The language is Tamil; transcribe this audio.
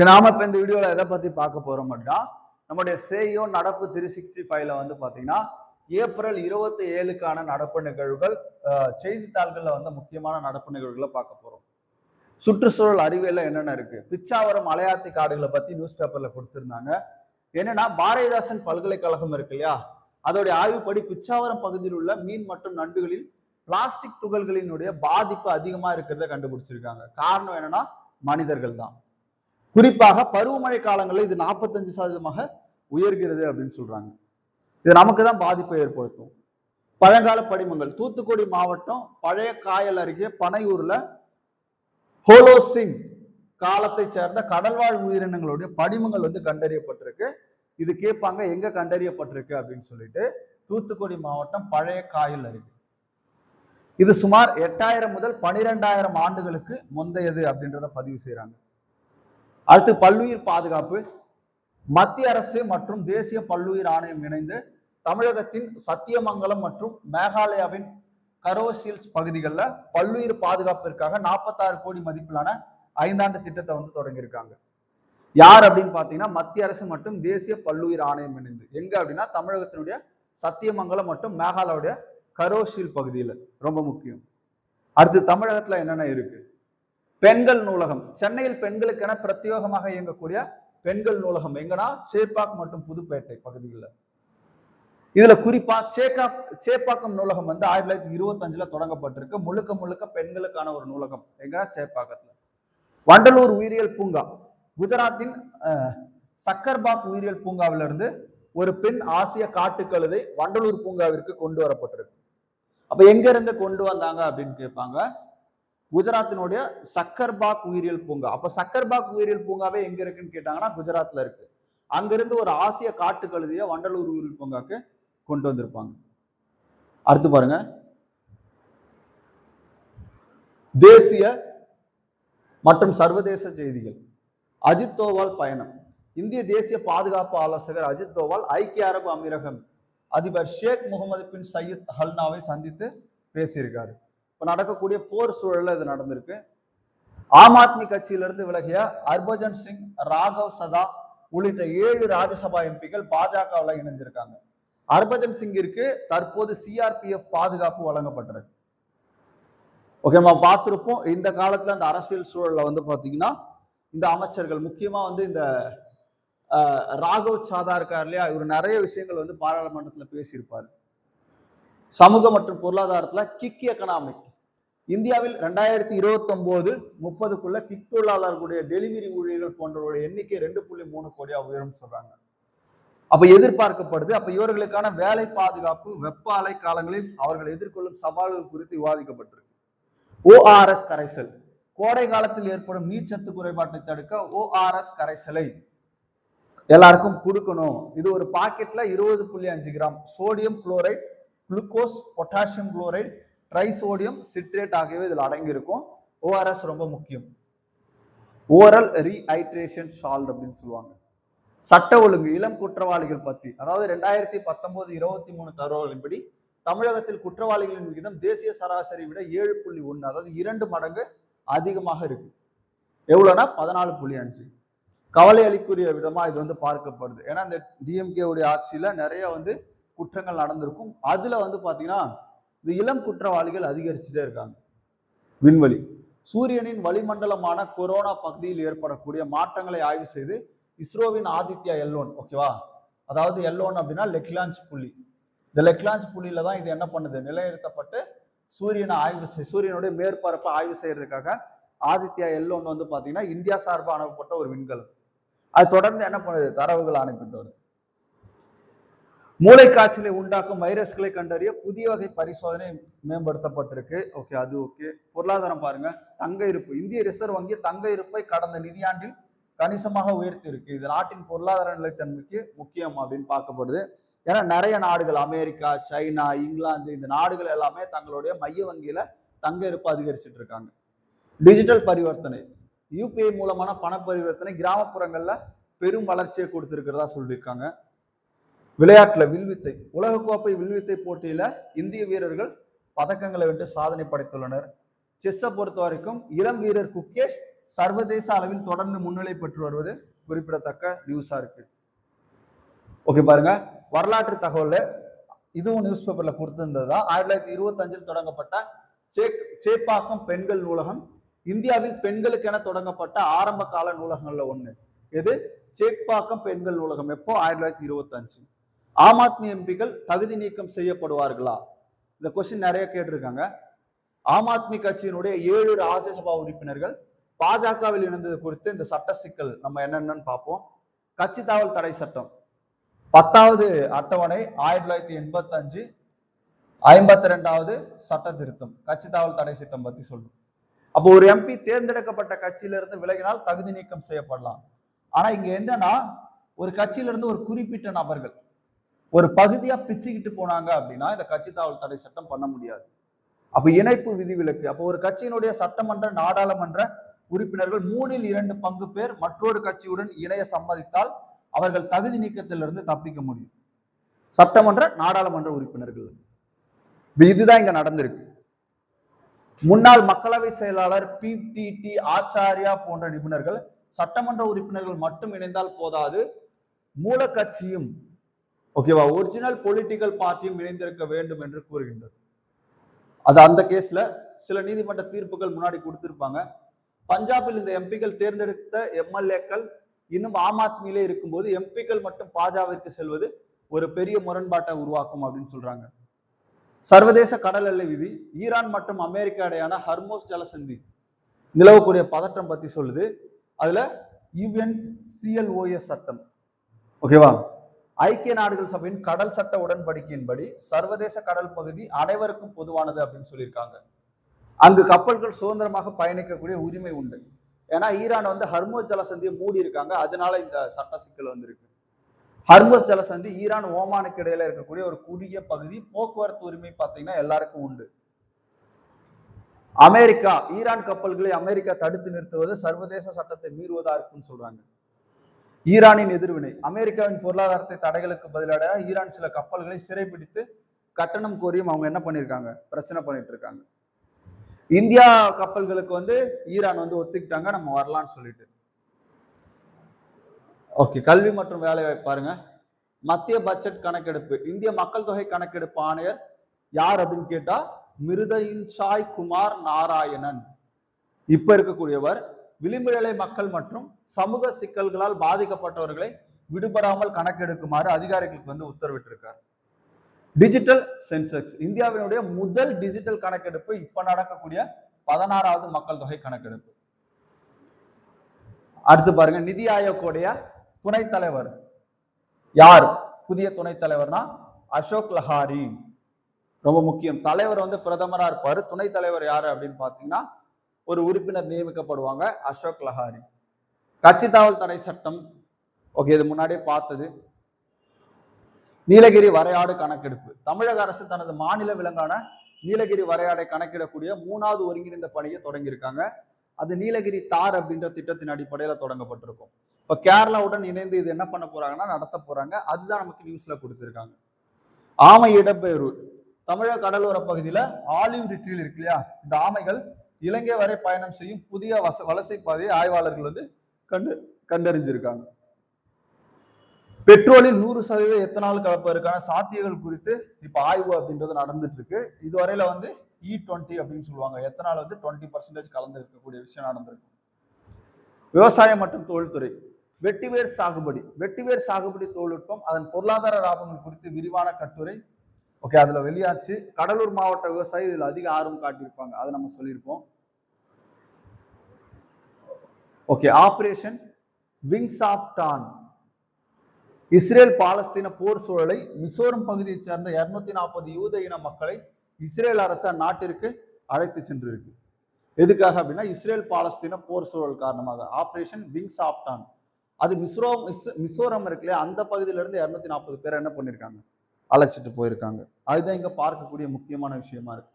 நாம இப்ப இந்த வீடியோல எதை பத்தி பார்க்க போறோம் அப்படின்னா நம்முடைய சேயோ நடப்பு 365ல வந்து பாத்தீங்கன்னா ஏப்ரல் 27க்கான நடப்பு நிகழ்வுகள் செய்தித்தாள்கள்ல வந்து முக்கியமான நடப்பு நிகழ்வுகளை பார்க்க போறோம். சுற்றுச்சூழல் அறிவியல்ல என்னென்ன இருக்கு, பிச்சாவரம் மலையாத்தி காடுகளை பத்தி நியூஸ் பேப்பர்ல கொடுத்திருந்தாங்க. என்னன்னா பாரதிதாசன் பல்கலைக்கழகம் இருக்கு இல்லையா, அதோடைய ஆய்வுப்படி பிச்சாவரம் பகுதியில் உள்ள மீன் மற்றும் நண்டுகளில் பிளாஸ்டிக் துகள்களினுடைய பாதிப்பு அதிகமா இருக்கிறத கண்டுபிடிச்சிருக்காங்க. காரணம் என்னன்னா மனிதர்கள் தான். குறிப்பாக பருவமழை காலங்களில் இது 45% உயர்கிறது அப்படின்னு சொல்றாங்க. இது நமக்கு தான் பாதிப்பை ஏற்படுத்தும். பழங்கால படிமங்கள் தூத்துக்குடி மாவட்டம் பழைய காயல் அருகே பனையூர்ல ஹோலோசின் காலத்தை சேர்ந்த கடல்வாழ் உயிரினங்களுடைய படிமங்கள் வந்து கண்டறியப்பட்டிருக்கு. இது கேட்பாங்க எங்க கண்டறியப்பட்டிருக்கு அப்படின்னு சொல்லிட்டு, தூத்துக்குடி மாவட்டம் பழைய காயல் அருகே. இது சுமார் 8000 முதல் 12000 ஆண்டுகளுக்கு முந்தையது அப்படின்றத பதிவு செய்யறாங்க. அடுத்து பல்லுயிர் பாதுகாப்பு. மத்திய அரசு மற்றும் தேசிய பல்லுயிர் ஆணையம் இணைந்து தமிழகத்தின் சத்தியமங்கலம் மற்றும் மேகாலயாவின் கரோசில்ஸ் பகுதிகளில் பல்லுயிர் பாதுகாப்பிற்காக 46 கோடி மதிப்பிலான 5 ஆண்டு திட்டத்தை வந்து தொடங்கியிருக்காங்க. யார் அப்படின்னு பாத்தீங்கன்னா மத்திய அரசு மற்றும் தேசிய பல்லுயிர் ஆணையம் இணைந்து. எங்க அப்படின்னா தமிழகத்தினுடைய சத்தியமங்கலம் மற்றும் மேகாலயாவுடைய கரோசில் பகுதியில். ரொம்ப முக்கியம். அடுத்து தமிழகத்துல என்னென்ன இருக்கு, பெண்கள் நூலகம். சென்னையில் பெண்களுக்கென பிரத்யேகமாக இயங்கக்கூடிய பெண்கள் நூலகம் எங்கன்னா சேப்பாக் மற்றும் புதுப்பேட்டை பகுதிகளில். இதுல குறிப்பா சேப்பாக்கம் நூலகம் வந்து 1925ல தொடங்கப்பட்டிருக்கு. முழுக்க முழுக்க பெண்களுக்கான ஒரு நூலகம் எங்கன்னா சேப்பாக்கத்துல. வண்டலூர் உயிரியல் பூங்கா குஜராத்தின் சக்கர்பாக் உயிரியல் பூங்காவிலிருந்து ஒரு பெண் ஆசிய காட்டுக்கழுதை வண்டலூர் பூங்காவிற்கு கொண்டு வரப்பட்டிருக்கு. அப்ப எங்க இருந்து கொண்டு வந்தாங்க அப்படின்னு கேட்பாங்க. குஜராத்தினுடைய சக்கர்பாக் உயிரியல் பூங்கா. அப்ப சக்கர்பாக் உயிரியல் பூங்காவே எங்க இருக்குன்னு கேட்டாங்கன்னா குஜராத்ல இருக்கு. அங்கிருந்து ஒரு ஆசிய காட்டுக்கழுதிய வண்டலூர் உயிரியல் பூங்காக்கு கொண்டு வந்திருப்பாங்க. அடுத்து பாருங்க, தேசிய மற்றும் சர்வதேச செய்திகள். அஜித் தோவால் பயணம். இந்திய தேசிய பாதுகாப்பு ஆலோசகர் அஜித் தோவால் ஐக்கிய அரபு அமீரகம் அதிபர் ஷேக் முகமது பின் சையத் அல்நாவை சந்தித்து பேசியிருக்காரு. இப்ப நடக்கக்கூடிய போர் சூழல்ல இது நடந்திருக்கு. ஆம் ஆத்மி கட்சியிலிருந்து விலகிய ஹர்பஜன் சிங், ராகவ் சதா உள்ளிட்ட 7 ராஜ்யசபா எம்பிக்கள் பாஜகவில் இணைஞ்சிருக்காங்க. ஹர்பஜன் சிங்கிற்கு தற்போது சிஆர்பிஎஃப் பாதுகாப்பு வழங்கப்பட்டிருக்கு. ஓகே, நம்ம பார்த்திருப்போம். இந்த காலத்துல அந்த அரசியல் சூழல்ல வந்து பாத்தீங்கன்னா இந்த அமைச்சர்கள் முக்கியமா வந்து இந்த ராகவ் சாதா இருக்கார் இல்லையா, இவர் நிறைய விஷயங்கள் வந்து பாராளுமன்றத்துல பேசியிருப்பாரு. சமூக மற்றும் பொருளாதாரத்துல கிக் எக்கனாமிக். இந்தியாவில் 2029-30க்குள்ள கிக் தொழிலாளர்களுடைய டெலிவரி ஊழியர்கள் போன்றவருடைய எண்ணிக்கை 2.3 கோடியா உயரும் சொல்றாங்க. அப்ப எதிர்பார்க்கப்படுது. அப்ப இவர்களுக்கான வேலை பாதுகாப்பு, வெப்ப அலை காலங்களில் அவர்கள் எதிர்கொள்ளும் சவால்கள் குறித்து விவாதிக்கப்பட்டிருக்கு. ORS கரைசல். கோடை காலத்தில் ஏற்படும் நீர்ச்சத்து குறைபாட்டை தடுக்க ORS கரைசலை எல்லாருக்கும் கொடுக்கணும். இது ஒரு பாக்கெட்ல 20.5 gram sodium chloride, glucose, potassium chloride, trisodium citrate ஆகியவை இதில் அடங்கியிருக்கும். ORS ரொம்ப முக்கியம். ஓரல் ரீஹைட்ரேஷன் சால்ட் அப்படின்னு சொல்லுவாங்க. சட்ட ஒழுங்கு. இளம் குற்றவாளிகள் பத்தி, அதாவது 2019-23 தகவல்களின்படி தமிழகத்தில் குற்றவாளிகளின் விகிதம் தேசிய சராசரி விட 7.1, அதாவது 2 மடங்கு அதிகமாக இருக்கு. எவ்வளவுனா 14.5. கவலை அளிக்குரிய விதமா இது வந்து பார்க்கப்படுது. ஏன்னா இந்த டிஎம்கே உடைய ஆட்சியில நிறைய வந்து குற்றங்கள் நடந்திருக்கும். அதுல வந்து பாத்தீங்கன்னா இந்த இளம் குற்றவாளிகள் அதிகரிச்சுட்டே இருக்காங்க. விண்வெளி. சூரியனின் வளிமண்டலமான கொரோனா பகுதியில் ஏற்படக்கூடிய மாற்றங்களை ஆய்வு செய்து இஸ்ரோவின் ஆதித்யா L1, ஓகேவா, அதாவது L1 அப்படின்னா லெக்லாஞ்ச் புள்ளி. இந்த லெக்லாஞ்ச் புள்ளியில தான் இது என்ன பண்ணுது, நிலைநிறுத்தப்பட்டு சூரியனை சூரியனுடைய மேற்பரப்பை ஆய்வு செய்யறதுக்காக ஆதித்யா L1 வந்து பாத்தீங்கன்னா இந்தியா சார்பாக அனுப்பப்பட்ட ஒரு விண்கலம். அது தொடர்ந்து என்ன பண்ணுது, தரவுகள் அனுப்பிட்டு வருது. மூளைக்காய்ச்சலை உண்டாக்கும் வைரஸ்களை கண்டறிய புதிய வகை பரிசோதனை மேம்படுத்தப்பட்டிருக்கு. ஓகே, அது ஓகே. பொருளாதாரம் பாருங்க. தங்க இருப்பு. இந்திய ரிசர்வ் வங்கி தங்க இருப்பை கடந்த நிதியாண்டில் கணிசமாக உயர்த்தி இருக்கு. இது நாட்டின் பொருளாதார நிலைத்தன்மைக்கு முக்கியம் அப்படின்னு பார்க்கப்படுது. ஏன்னா நிறைய நாடுகள், அமெரிக்கா, சைனா, இங்கிலாந்து, இந்த நாடுகள் எல்லாமே தங்களுடைய மைய வங்கியில தங்க இருப்பு அதிகரிச்சுட்டு இருக்காங்க. டிஜிட்டல் பரிவர்த்தனை. UPI மூலமான பண பரிவர்த்தனை கிராமப்புறங்கள்ல பெரும் வளர்ச்சியை கொடுத்திருக்கிறதா சொல்லியிருக்காங்க. விளையாட்டுல வில்வித்தை. உலகக்கோப்பை வில்வித்தை போட்டியில இந்திய வீரர்கள் பதக்கங்களை வென்று சாதனை படைத்துள்ளனர். செஸ்ஸை பொறுத்த வரைக்கும் இளம் வீரர் குக்கேஷ் சர்வதேச அளவில் தொடர்ந்து முன்னிலை பெற்று வருவது குறிப்பிடத்தக்க நியூஸா இருக்கு. ஓகே பாருங்க, வரலாற்று தகவல் இதுவும் நியூஸ் பேப்பர்ல கொடுத்திருந்ததுதான். 1925 தொடங்கப்பட்ட சேப்பாக்கம் பெண்கள் நூலகம் இந்தியாவில் பெண்களுக்கென தொடங்கப்பட்ட ஆரம்ப கால நூலகங்கள்ல ஒண்ணு. எது? சேப்பாக்கம் பெண்கள் நூலகம். எப்போ? 1925. ஆம் ஆத்மி எம்பிகள் தகுதி நீக்கம் செய்யப்படுவார்களா? இந்த கொஸ்டின் நிறைய கேட்டிருக்காங்க. ஆம் ஆத்மி கட்சியினுடைய 7 ராஜ்யசபா உறுப்பினர்கள் பாஜகவில் இணைந்தது குறித்து இந்த சட்ட சிக்கல் நம்ம என்னென்னு பார்ப்போம். கட்சி தாவல் தடை சட்டம் 10வது அட்டவணை 1985 52வது சட்ட திருத்தம் கட்சி தாவல் தடை சட்டம் பத்தி சொல்லும். அப்போ ஒரு எம்பி தேர்ந்தெடுக்கப்பட்ட கட்சியிலிருந்து விலகினால் தகுதி நீக்கம் செய்யப்படலாம். ஆனா இங்க என்னன்னா, ஒரு கட்சியிலிருந்து ஒரு குறிப்பிட்ட நபர்கள் ஒரு பகுதியா பிச்சுக்கிட்டு போனாங்க அப்படின்னா இந்த கட்சி தாவல் தடை சட்டம் பண்ண முடியாது. அப்ப இணைப்பு விதிவிலக்கு. அப்போ ஒரு கட்சியினுடைய சட்டமன்ற நாடாளுமன்ற உறுப்பினர்கள் 3/2 பங்கு பேர் மற்றொரு கட்சியுடன் இணைய சம்மதித்தால் அவர்கள் தகுதி நீக்கத்திலிருந்து தப்பிக்க முடியும். சட்டமன்ற நாடாளுமன்ற உறுப்பினர்கள். இதுதான் இங்க நடந்திருக்கு. முன்னாள் மக்களவை செயலாளர் PTT ஆச்சாரியா போன்ற நிபுணர்கள் சட்டமன்ற உறுப்பினர்கள் மட்டும் இணைந்தால் போதாது, மூல கட்சியும் ஓகேவா ஒரிஜினல் பொலிட்டிக்கல் பார்ட்டியும் இணைந்திருக்க வேண்டும் என்று கூறுகின்றது. அது அந்த கேஸ்ல சில நீதிமன்ற தீர்ப்புகள் முன்னாடி கொடுத்திருப்பாங்க. பஞ்சாபில் இந்த எம்பிக்கள் தேர்ந்தெடுத்த MLAக்கள் இன்னும் ஆம் ஆத்மியிலே இருக்கும்போது எம்பிக்கள் மட்டும் பாஜகவிற்கு செல்வது ஒரு பெரிய முரண்பாட்டை உருவாக்கும் அப்படின்னு சொல்றாங்க. சர்வதேச கடல் எல்லை விதி ஈரான் மற்றும் அமெரிக்கா இடையான ஹர்மோஸ் ஜலசந்தி நிலவக்கூடிய பதற்றம் பத்தி சொல்லுது. அதுல UNCLOS சட்டம் ஓகேவா ஐக்கிய நாடுகள் சபையின் கடல் சட்ட உடன்படிக்கையின்படி சர்வதேச கடல் பகுதி அனைவருக்கும் பொதுவானது அப்படின்னு சொல்லியிருக்காங்க. அங்கு கப்பல்கள் சுதந்திரமாக பயணிக்கக்கூடிய உரிமை உண்டு. ஏன்னா ஈரான் வந்து ஹர்மோஸ் ஜலசந்தியை மூடி இருக்காங்க, அதனால இந்த சட்ட சிக்கல் வந்திருக்கு. ஹர்மோஸ் ஜலசந்தி ஈரான் ஓமானுக்கு இடையில இருக்கக்கூடிய ஒரு குறுகிய பகுதி. போக்குவரத்து உரிமை பார்த்தீங்கன்னா எல்லாருக்கும் உண்டு. அமெரிக்கா ஈரான் கப்பல்களை அமெரிக்கா தடுத்து நிறுத்துவது சர்வதேச சட்டத்தை மீறுவதா இருக்குன்னு சொல்றாங்க. ஈரானின் எதிர்வினை அமெரிக்காவின் பொருளாதாரத்தை தடைகளுக்கு பதிலட ஈரான் சில கப்பல்களை சிறைபிடித்து கட்டணம் கோரியும் அவங்க என்ன பண்ணிருக்காங்க, பிரச்சனை பண்ணிட்டு இருக்காங்க. இந்தியா கப்பல்களுக்கு வந்து ஈரான் வந்து ஒத்துக்கிட்டாங்க, நம்ம வரலான்னு சொல்லிட்டு. ஓகே, கல்வி மற்றும் வேலை வாய்ப்பு பாருங்க. மத்திய பட்ஜெட் கணக்கெடுப்பு இந்திய மக்கள் தொகை கணக்கெடுப்பு ஆணையர் யார் அப்படின்னு கேட்டா மிருதயின்சாய் குமார் நாராயணன். இப்ப இருக்கக்கூடியவர் விளிம்பு நிலை மக்கள் மற்றும் சமூக சிக்கல்களால் பாதிக்கப்பட்டவர்களை விடுபடாமல் கணக்கெடுக்குமாறு அதிகாரிகளுக்கு வந்து உத்தரவிட்டிருக்கார். டிஜிட்டல் சென்செக்ஸ் இந்தியாவினுடைய முதல் டிஜிட்டல் கணக்கெடுப்பு இப்ப நடக்கக்கூடிய 16வது மக்கள் தொகை கணக்கெடுப்பு. அடுத்து பாருங்க, நிதி ஆயோக்குடைய துணைத் தலைவர் யார்? புதிய துணைத் தலைவர்னா அசோக் லஹாரி. ரொம்ப முக்கியம். தலைவர் வந்து பிரதமரா இருப்பாரு. துணைத் தலைவர் யாரு அப்படின்னு பாத்தீங்கன்னா ஒரு உறுப்பினர் நியமிக்கப்படுவாங்க, அசோக் லஹாரி. கட்சி தாவல் தடை சட்டம் ஓகே, இது முன்னாடியே பார்த்தது. நீலகிரி வரையாடு கணக்கெடுப்பு தமிழக அரசு தனது மாநில விலங்கான நீலகிரி வரையாடை கணக்கிடக்கூடிய 3வது ஒருங்கிணைந்த பணியை தொடங்கியிருக்காங்க. அது நீலகிரி தார் அப்படின்ற திட்டத்தின் அடிப்படையில தொடங்கப்பட்டிருக்கும். இப்ப கேரளாவுடன் இணைந்து இது என்ன பண்ண போறாங்கன்னா நடத்த போறாங்க. அதுதான் நமக்கு நியூஸ்ல கொடுத்திருக்காங்க. ஆமை இடம்பெயர்வு தமிழக கடலோர பகுதியில ஆலிவ் ரிட்ரீவ் இருக்கு இல்லையா, இந்த ஆமைகள் இலங்கை வரை பயணம் செய்யும் புதிய வலசை பாதையை ஆய்வாளர்கள் வந்து கண்டறிஞ்சிருக்காங்க. பெட்ரோலில் 100% எத்தனால் கலப்பதற்கான சாத்தியங்கள் குறித்து இப்ப ஆய்வு அப்படின்றது நடந்துட்டு இருக்கு. இதுவரையில வந்து E20 அப்படின்னு சொல்லுவாங்க, எத்தனால் வந்து 20% கலந்து இருக்கக்கூடிய விஷயம் நடந்திருக்கு. விவசாயம் மற்றும் தொழில்துறை வெட்டிவேர் சாகுபடி தொழில்நுட்பம் அதன் பொருளாதார லாபங்கள் குறித்து விரிவான கட்டுரை ஓகே அதுல வெளியாச்சு. கடலூர் மாவட்ட விவசாயி இதுல அதிக ஆர்வம் காட்டியிருப்பாங்க, அதை நம்ம சொல்லியிருப்போம். Okay, operation wings of dawn Israel பாலஸ்தீன போர் சூழலை மிசோரம் பகுதியைச் சேர்ந்த 240 யூத இன மக்களை இஸ்ரேல் அரசு அந்நாட்டிற்கு அழைத்து சென்றிருக்கு. எதுக்காக அப்படின்னா இஸ்ரேல் பாலஸ்தீன போர் சூழல் காரணமாக. ஆபரேஷன் விங்ஸ் ஆஃப் டான் அது மிசோரம் இருக்குல்லையா, அந்த பகுதியில இருந்து 240 பேர் என்ன பண்ணிருக்காங்க, அழைச்சிட்டு போயிருக்காங்க. அதுதான் இங்க பார்க்கக்கூடிய முக்கியமான விஷயமா இருக்கு.